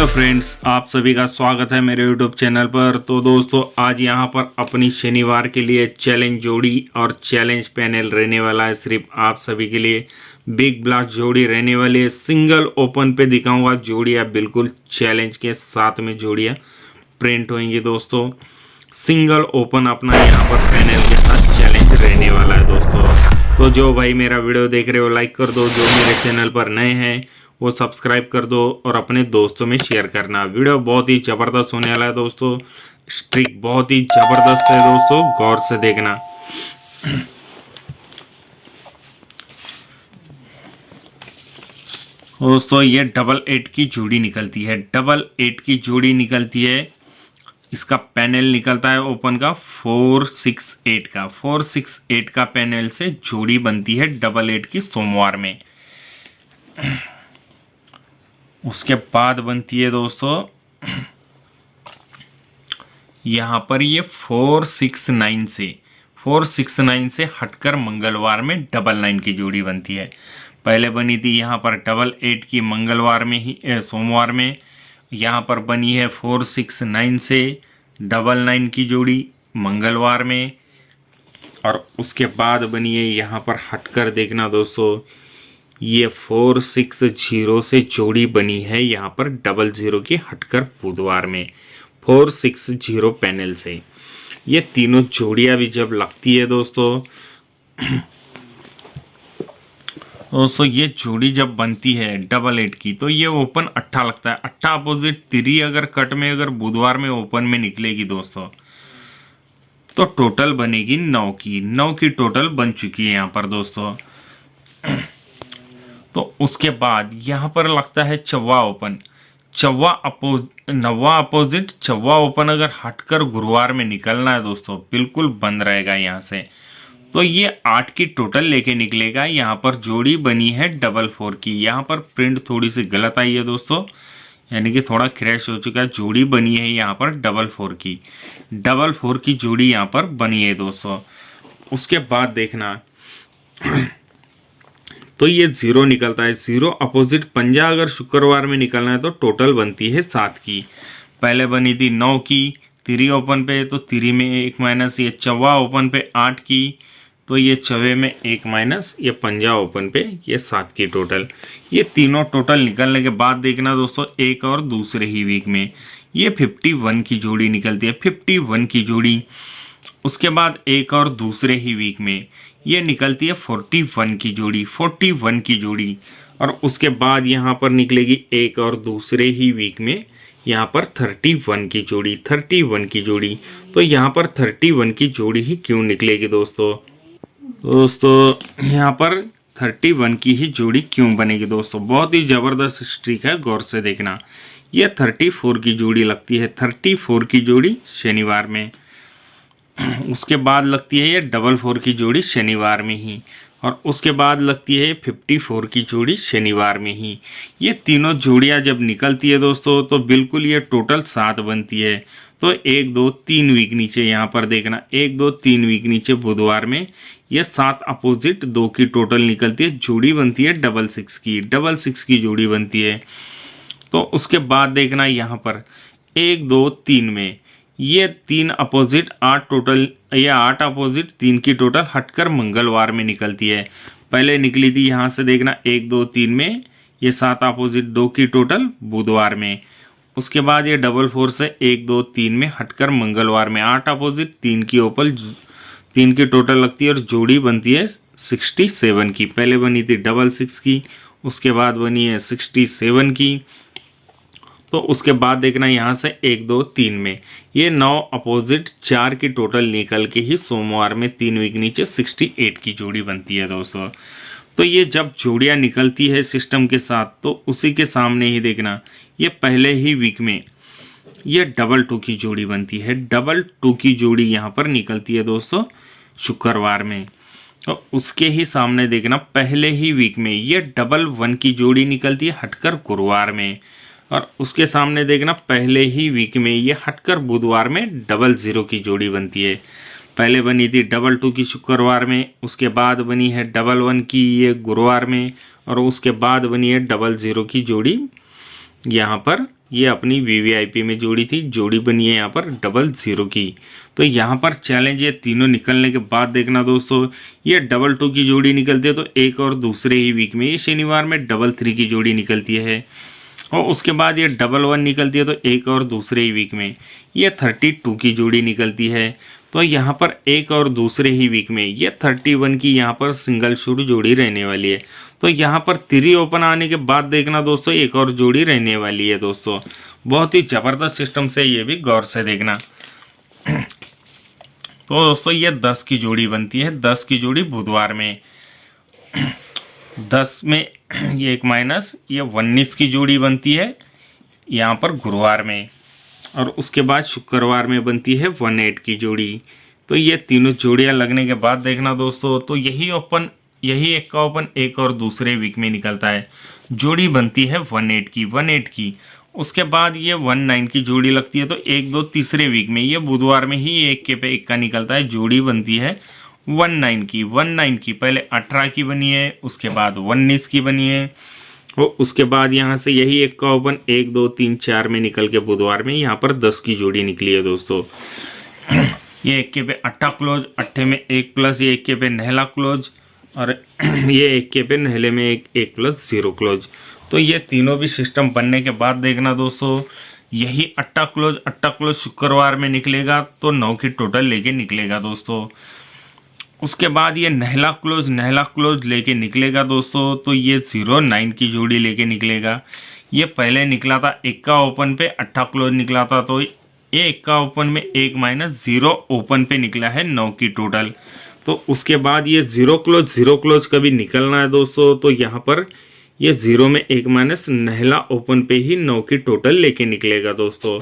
Hello friends, आप सभी का स्वागत है मेरे यूट्यूब चैनल पर। तो दोस्तों, आज यहाँ पर अपनी शनिवार के लिए चैलेंज जोड़ी और चैलेंज पैनल रहने वाला है। सिर्फ आप सभी के लिए बिग ब्लास्ट जोड़ी रहने वाली है। सिंगल ओपन पे दिखाऊंगा जोड़ियाँ, बिल्कुल चैलेंज के साथ में जोड़ियाँ प्रिंट होंगी दोस्तों। सिंगल ओपन अपना यहाँ पर पैनल के साथ चैलेंज रहने वाला है दोस्तों। तो जो भाई मेरा वीडियो देख रहे हो लाइक कर दो, जो मेरे चैनल पर नए हैं वो सब्सक्राइब कर दो और अपने दोस्तों में शेयर करना। वीडियो बहुत ही ज़बरदस्त होने वाला है दोस्तों, स्ट्रिक बहुत ही ज़बरदस्त है दोस्तों, गौर से देखना। दोस्तों ये 88 की जोड़ी निकलती है, 88 की जोड़ी निकलती है। इसका पैनल निकलता है ओपन का 468 का, 468 का पैनल से जोड़ी बनती है 88 की सोमवार में। उसके बाद बनती है दोस्तों यहाँ पर ये 469 से हटकर मंगलवार में 99 की जोड़ी बनती है। पहले बनी थी यहाँ पर 88 की मंगलवार में ही, सोमवार में। यहाँ पर बनी है 469 से 99 की जोड़ी मंगलवार में। और उसके बाद बनी है यहाँ पर हटकर देखना दोस्तों, ये 460 से जोड़ी बनी है यहाँ पर 00 की हटकर बुधवार में 460 पैनल से। ये तीनों जोड़ियाँ भी जब लगती है दोस्तों ये जोड़ी जब बनती है 88 की, तो ये ओपन 8 लगता है। 8 अपोजिट 3 अगर कट में अगर बुधवार में ओपन में निकलेगी दोस्तों, तो टोटल बनेगी 9 की टोटल बन चुकी है यहाँ पर दोस्तों। तो उसके बाद यहाँ पर लगता है चौवा ओपन, नवा अपोजिट चौवा ओपन अगर हटकर गुरुवार में निकलना है दोस्तों, बिल्कुल बंद रहेगा यहाँ से। तो ये 8 की टोटल लेके निकलेगा। यहाँ पर जोड़ी बनी है 44 की। यहाँ पर प्रिंट थोड़ी सी गलत आई है दोस्तों, यानी कि थोड़ा क्रैश हो चुका है। जोड़ी बनी है यहाँ पर 44 की जोड़ी यहाँ पर बनी है दोस्तों। उसके बाद देखना तो ये 0 निकलता है। 0 अपोजिट पंजा अगर शुक्रवार में निकलना है तो टोटल बनती है 7 की। पहले बनी थी 9 की 3 ओपन पे, तो 3 में 1 माइनस। ये चौवा ओपन पे 8 की, तो ये चौवे में 1 माइनस। ये पंजा ओपन पे ये 7 की टोटल। ये तीनों टोटल निकलने के बाद देखना दोस्तों, एक और दूसरे ही वीक में ये 51 की जोड़ी निकलती है, 51 की जोड़ी। उसके बाद एक और दूसरे ही वीक में ये निकलती है 41 की जोड़ी, 41 की जोड़ी। और उसके बाद यहाँ पर निकलेगी एक और दूसरे ही वीक में यहाँ पर 31 की जोड़ी, 31 की जोड़ी। तो यहाँ पर 31 की जोड़ी ही क्यों निकलेगी दोस्तों यहाँ पर 31 की ही जोड़ी क्यों बनेगी दोस्तों? बहुत ही ज़बरदस्त स्ट्रिक है, गौर से देखना। ये 34 की जोड़ी लगती है, 34 की जोड़ी शनिवार में। उसके बाद लगती है ये 44 की जोड़ी शनिवार में ही। और उसके बाद लगती है 54 की जोड़ी शनिवार में ही। ये तीनों जोड़ियां जब निकलती है दोस्तों, तो बिल्कुल ये टोटल 7 बनती है। तो 1 2 3 वीक नीचे यहाँ पर देखना, 1 2 3 वीक नीचे बुधवार में ये 7 अपोजिट 2 की टोटल निकलती है। जोड़ी बनती है 66 की जोड़ी बनती है। तो उसके बाद देखना यहाँ पर 1 2 3 में ये 3 अपोजिट 8 टोटल, ये 8 अपोजिट 3 की टोटल हटकर मंगलवार में निकलती है। पहले निकली थी यहाँ से देखना 1 2 3 में ये 7 अपोजिट 2 की टोटल बुधवार में। उसके बाद ये 44 से 1 2 3 में हटकर मंगलवार में 8 अपोजिट 3 की ओपल 3 की टोटल लगती है। और जोड़ी बनती है 67 की। पहले बनी थी 66 की, उसके बाद बनी है 67 की। तो उसके बाद देखना यहाँ से 1 2 3 में ये 9 अपोजिट 4 की टोटल निकल के ही सोमवार में 3 वीक नीचे 68 की जोड़ी बनती है दोस्तों। तो ये जब जोड़ियाँ निकलती है सिस्टम के साथ, तो उसी के सामने ही देखना ये पहले ही वीक में ये 22 की जोड़ी बनती है। 22 की जोड़ी यहाँ पर निकलती है दोस्तों शुक्रवार में। तो उसके ही सामने देखना पहले ही वीक में ये 11 की जोड़ी निकलती है हटकर गुरुवार में। और उसके सामने देखना पहले ही वीक में ये हटकर बुधवार में 00 की जोड़ी बनती है। पहले बनी थी 22 की शुक्रवार में, उसके बाद बनी है 11 की ये गुरुवार में, और उसके बाद बनी है 00 की जोड़ी यहाँ पर ये अपनी वीवीआईपी में जोड़ी थी, जोड़ी बनी है यहाँ पर 00 की। तो यहाँ पर चैलेंज ये तीनों निकलने के बाद देखना दोस्तों, ये 22 की जोड़ी निकलती है तो एक और दूसरे ही वीक में ये शनिवार में 33 की जोड़ी निकलती है, और उसके बाद ये 11 निकलती है तो एक और दूसरे ही वीक में ये 32 की जोड़ी निकलती है। तो यहाँ पर एक और दूसरे ही वीक में ये 31 की यहाँ पर सिंगल शूट जोड़ी रहने वाली है। तो यहाँ पर 3 ओपन आने के बाद देखना दोस्तों, एक और जोड़ी रहने वाली है दोस्तों। बहुत ही ज़बरदस्त सिस्टम से ये भी गौर से देखना। तो दोस्तों ये 10 की जोड़ी बनती है, 10 की जोड़ी बुधवार में, 10 में ये एक माइनस ये 19 की जोड़ी बनती है यहाँ पर गुरुवार में, और उसके बाद शुक्रवार में बनती है 18 की जोड़ी। तो ये तीनों जोड़ियाँ लगने के बाद देखना दोस्तों, तो यही एक का ओपन एक और दूसरे वीक में निकलता है, जोड़ी बनती है 18 की। उसके बाद ये 19 की जोड़ी लगती है तो एक दो तीसरे वीक में ये बुधवार में ही एक के पे एक का निकलता है, जोड़ी बनती है 19 की। पहले 18 की बनी है, उसके बाद 19 की बनी है, और उसके बाद यहाँ से यही एक का ओपन 1 2 3 4 में निकल के बुधवार में यहाँ पर 10 की जोड़ी निकली है दोस्तों। ये एक के पे अट्ठा क्लोज, अट्ठे में 1 प्लस, ये एक के पे नहला क्लोज, और ये एक के पे नहले में 1 प्लस 0 क्लोज। तो ये तीनों भी सिस्टम बनने के बाद देखना दोस्तों, यही अट्ठा क्लोज शुक्रवार में निकलेगा तो 9 की टोटल लेके निकलेगा दोस्तों। उसके बाद ये नहला क्लोज लेके निकलेगा दोस्तों, तो ये 09 की जोड़ी लेके निकलेगा। ये पहले निकला था एक का ओपन पे अट्ठा क्लोज निकला था, तो ये एक का ओपन में 1 माइनस 0 ओपन पे निकला है 9 की टोटल। तो उसके बाद ये 0 क्लोज कभी निकलना है दोस्तों, तो यहाँ पर ये 0 में 1 माइनस नहला ओपन पे ही 9 की टोटल लेके निकलेगा दोस्तों।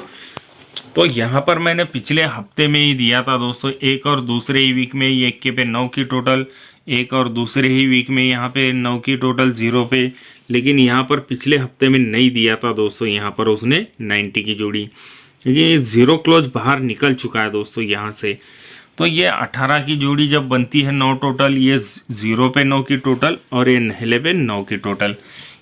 तो यहाँ पर मैंने पिछले हफ्ते में ही दिया था दोस्तों, एक और दूसरे ही वीक में ये 1 के पे 9 की टोटल, एक और दूसरे ही वीक में यहाँ पे 9 की टोटल 0 पे, लेकिन यहाँ पर पिछले हफ्ते में नहीं दिया था दोस्तों, यहाँ पर उसने 90 की जोड़ी, लेकिन ये 0 क्लोज बाहर निकल चुका है दोस्तों यहाँ से। तो ये 18 की जोड़ी जब बनती है 9 टोटल, ये 0 पे 9 की टोटल और ये नहले पे 9 की टोटल,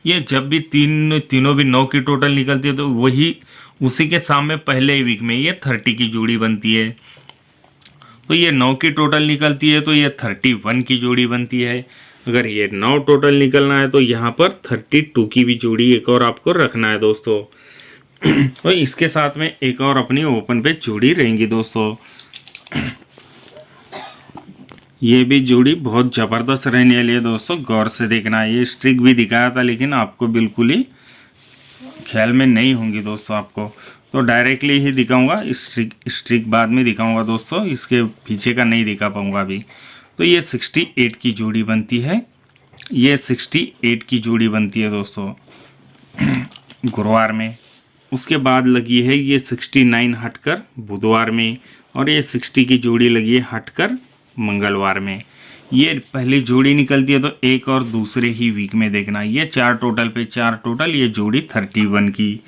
ये जब भी तीनों भी 9 की टोटल निकलती है तो वही उसी के सामने पहले ही वीक में ये 30 की जोड़ी बनती है। तो ये 9 की टोटल निकलती है तो ये 31 की जोड़ी बनती है। अगर ये 9 टोटल निकलना है तो यहाँ पर 32 की भी जोड़ी एक और आपको रखना है दोस्तों। तो इसके साथ में एक और अपनी ओपन पे जोड़ी रहेंगी दोस्तों। ये भी जोड़ी बहुत ज़बरदस्त रहने वाली है दोस्तों, गौर से देखना। ये स्ट्रिक भी दिखाया था लेकिन आपको बिल्कुल ही ख्याल में नहीं होंगी दोस्तों आपको, तो डायरेक्टली ही दिखाऊंगा, स्ट्रिक बाद में दिखाऊंगा दोस्तों, इसके पीछे का नहीं दिखा पाऊंगा अभी। तो ये 68 की जोड़ी बनती है, ये 68 की जोड़ी बनती है दोस्तों गुरुवार में। उसके बाद लगी है ये 69 हटकर बुधवार में, और ये 60 की जोड़ी लगी है हटकर मंगलवार में। ये पहली जोड़ी निकलती है तो एक और दूसरे ही वीक में देखना, ये 4 टोटल पे 4 टोटल, ये जोड़ी 31 की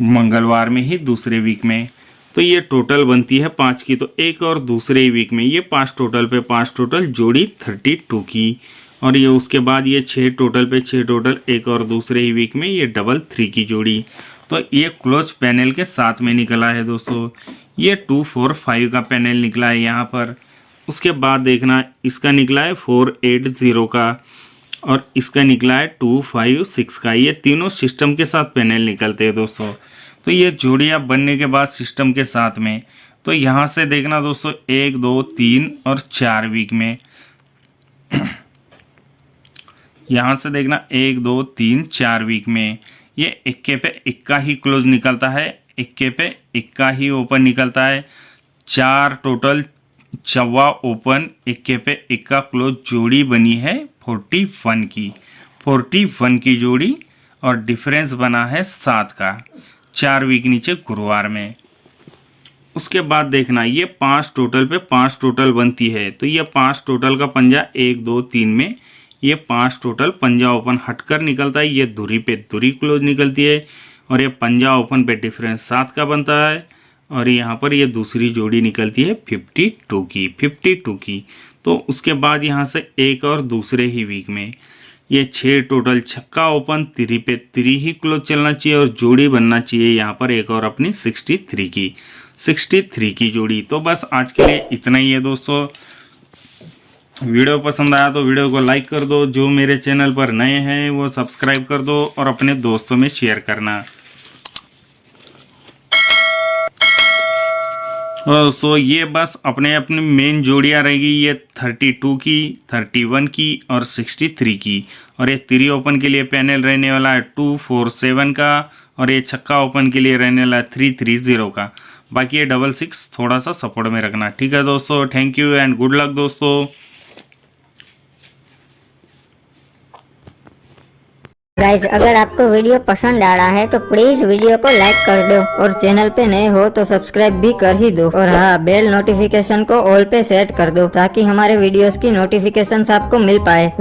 मंगलवार में ही दूसरे वीक में। तो ये टोटल बनती है 5 की, तो एक और दूसरे ही वीक में ये 5 टोटल पे 5 टोटल, जोड़ी 32 की। और ये उसके बाद ये 6 टोटल पे 6 टोटल, एक और दूसरे ही वीक में ये 3 की जोड़ी। तो ये क्लोज पैनल के साथ में निकला है दोस्तों, ये 2 4 5 का पैनल निकला है यहाँ पर। उसके बाद देखना इसका निकला है 4 8 0 का, और इसका निकला है 2 5 6 का। ये तीनों सिस्टम के साथ पैनल निकलते हैं दोस्तों। तो ये जोड़ियाँ बनने के बाद सिस्टम के साथ में, तो यहाँ से देखना दोस्तों 1 2 3 और 4 वीक में, यहाँ से देखना 1 2 3 4 वीक में ये इक्के पे इक्का ही क्लोज निकलता है, इक्के पे इक्का ही ओपन निकलता है। 4 टोटल 4 ओपन, इक्के पे इक्का क्लोज, जोड़ी बनी है 41 की जोड़ी, और डिफरेंस बना है 7 का, 4 वीक नीचे गुरुवार में। उसके बाद देखना ये 5 टोटल पे 5 टोटल बनती है, तो ये 5 टोटल का पंजा 1 2 3 में ये 5 टोटल पंजा ओपन हटकर निकलता है, ये धुरी पे धुरी क्लोज निकलती है, और ये पंजा ओपन पे डिफरेंस 7 का बनता है। और यहाँ पर ये दूसरी जोड़ी निकलती है 52 की। तो उसके बाद यहाँ से एक और दूसरे ही वीक में ये 6 टोटल छक्का ओपन, 3 पे 3 ही क्लोज चलना चाहिए और जोड़ी बनना चाहिए यहाँ पर एक और अपनी 63 की जोड़ी। तो बस आज के लिए इतना ही है दोस्तों। वीडियो पसंद आया तो वीडियो को लाइक कर दो, जो मेरे चैनल पर नए हैं वो सब्सक्राइब कर दो और अपने दोस्तों में शेयर करना। सो ये बस अपने अपनी मेन जोड़ियाँ रहेगी, ये 32 की, 31 की और 63 की। और ये 3 ओपन के लिए पैनल रहने वाला है 247 का और ये छक्का ओपन के लिए रहने वाला है 330 का। बाकी ये 66 थोड़ा सा सपोर्ट में रखना। ठीक है दोस्तों, thank you and good luck दोस्तों। गाइज, अगर आपको वीडियो पसंद आ रहा है तो प्लीज वीडियो को लाइक कर दो और चैनल पे नए हो तो सब्सक्राइब भी कर ही दो। और हाँ, बेल नोटिफिकेशन को ऑल पे सेट कर दो ताकि हमारे वीडियोस की नोटिफिकेशंस आपको मिल पाए।